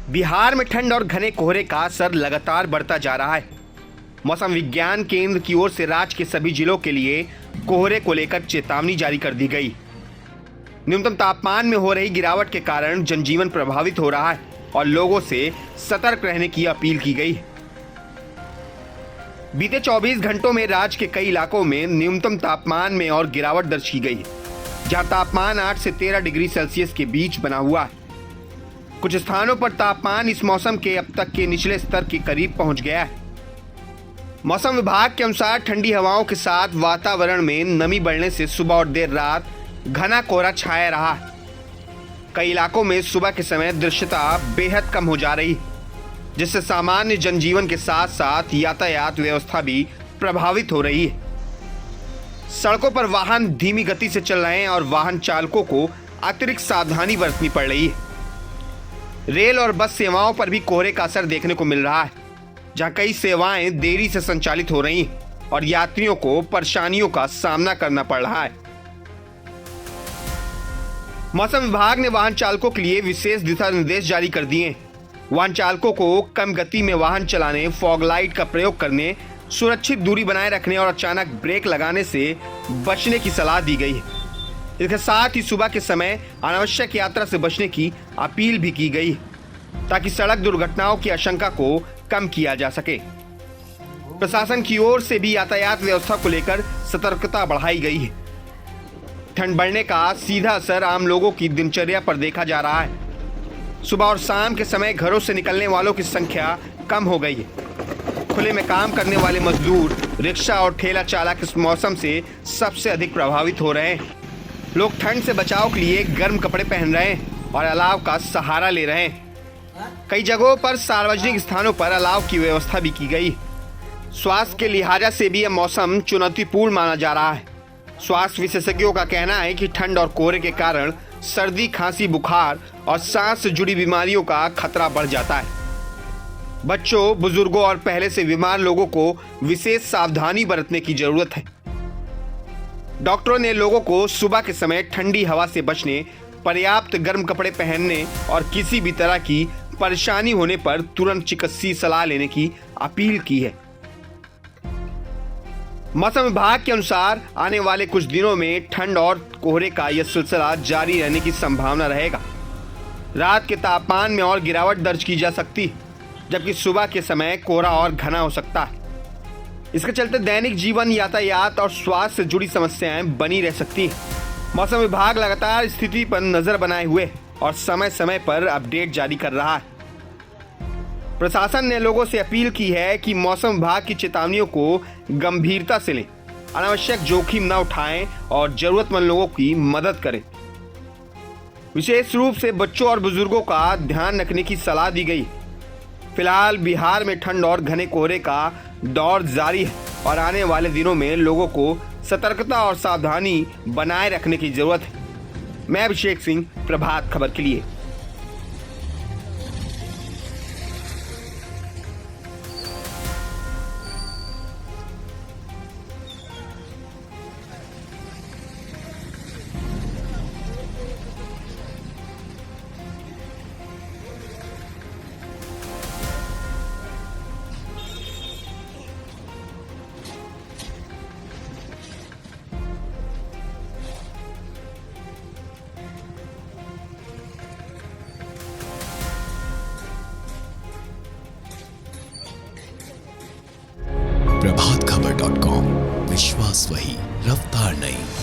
बिहार में ठंड और घने कोहरे का असर लगातार बढ़ता जा रहा है। मौसम विज्ञान केंद्र की ओर से राज्य के सभी जिलों के लिए कोहरे को लेकर चेतावनी जारी कर दी गई। न्यूनतम तापमान में हो रही गिरावट के कारण जनजीवन प्रभावित हो रहा है और लोगों से सतर्क रहने की अपील की गई। बीते 24 घंटों में राज्य के कई इलाकों में न्यूनतम तापमान में और गिरावट दर्ज की गई, जहां तापमान 8 से 13 डिग्री सेल्सियस के बीच बना हुआ है। कुछ स्थानों पर तापमान इस मौसम के अब तक के निचले स्तर के करीब पहुंच गया है। मौसम विभाग के अनुसार ठंडी हवाओं के साथ वातावरण में नमी बढ़ने से सुबह और देर रात घना कोहरा छाया रहा। कई इलाकों में सुबह के समय दृश्यता बेहद कम हो जा रही, जिससे सामान्य जनजीवन के साथ साथ यातायात व्यवस्था भी प्रभावित हो रही है। सड़कों पर वाहन धीमी गति से चल रहे हैं और वाहन चालकों को अतिरिक्त सावधानी बरतनी पड़ रही है। रेल और बस सेवाओं पर भी कोहरे का असर देखने को मिल रहा है, जहां कई सेवाएं देरी से संचालित हो रही हैं और यात्रियों को परेशानियों का सामना करना पड़ रहा है। मौसम विभाग ने वाहन चालकों के लिए विशेष दिशा निर्देश जारी कर दिए हैं। वाहन चालकों को कम गति में वाहन चलाने, फॉग लाइट का प्रयोग करने, सुरक्षित दूरी बनाए रखने और अचानक ब्रेक लगाने से बचने की सलाह दी गई है। इसके साथ ही सुबह के समय अनावश्यक यात्रा से बचने की अपील भी की गई, ताकि सड़क दुर्घटनाओं की आशंका को कम किया जा सके। प्रशासन की ओर से भी यातायात व्यवस्था को लेकर सतर्कता बढ़ाई गई है। ठंड बढ़ने का सीधा असर आम लोगों की दिनचर्या पर देखा जा रहा है। सुबह और शाम के समय घरों से निकलने वालों की संख्या कम हो गई है। खुले में काम करने वाले मजदूर, रिक्शा और ठेला चालक इस मौसम से सबसे अधिक प्रभावित हो रहे हैं। लोग ठंड से बचाव के लिए गर्म कपड़े पहन रहे हैं और अलाव का सहारा ले रहे हैं। कई जगहों पर सार्वजनिक स्थानों पर अलाव की व्यवस्था भी की गई। स्वास्थ्य के लिहाजा से भी यह मौसम चुनौतीपूर्ण माना जा रहा है। स्वास्थ्य विशेषज्ञों का कहना है कि ठंड और कोहरे के कारण सर्दी, खांसी, बुखार और सांस से जुड़ी बीमारियों का खतरा बढ़ जाता है। बच्चों, बुजुर्गों और पहले से बीमार लोगों को विशेष सावधानी बरतने की जरूरत है। डॉक्टरों ने लोगों को सुबह के समय ठंडी हवा से बचने, पर्याप्त गर्म कपड़े पहनने और किसी भी तरह की परेशानी होने पर तुरंत चिकित्सीय सलाह लेने की अपील की है। मौसम विभाग के अनुसार आने वाले कुछ दिनों में ठंड और कोहरे का यह सिलसिला जारी रहने की संभावना रहेगा। रात के तापमान में और गिरावट दर्ज की जा सकती है, जबकि सुबह के समय कोहरा और घना हो सकता है। इसके चलते दैनिक जीवन, यातायात और स्वास्थ्य से जुड़ी समस्याएं बनी रह सकती हैं। मौसम विभाग लगातार स्थिति पर नजर बनाए हुए और समय समय पर अपडेट जारी कर रहा है। प्रशासन ने लोगों से अपील की है कि मौसम विभाग की चेतावनियों को गंभीरता से लें, अनावश्यक जोखिम न उठाएं और जरूरतमंद लोगों की मदद करें। विशेष रूप से बच्चों और बुजुर्गों का ध्यान रखने की सलाह दी गई। फिलहाल बिहार में ठंड और घने कोहरे का दौर जारी है और आने वाले दिनों में लोगों को सतर्कता और सावधानी बनाए रखने की जरूरत है। मैं अभिषेक सिंह, प्रभात खबर के लिए। प्रभातखबर.com, विश्वास वही, रफ्तार नहीं।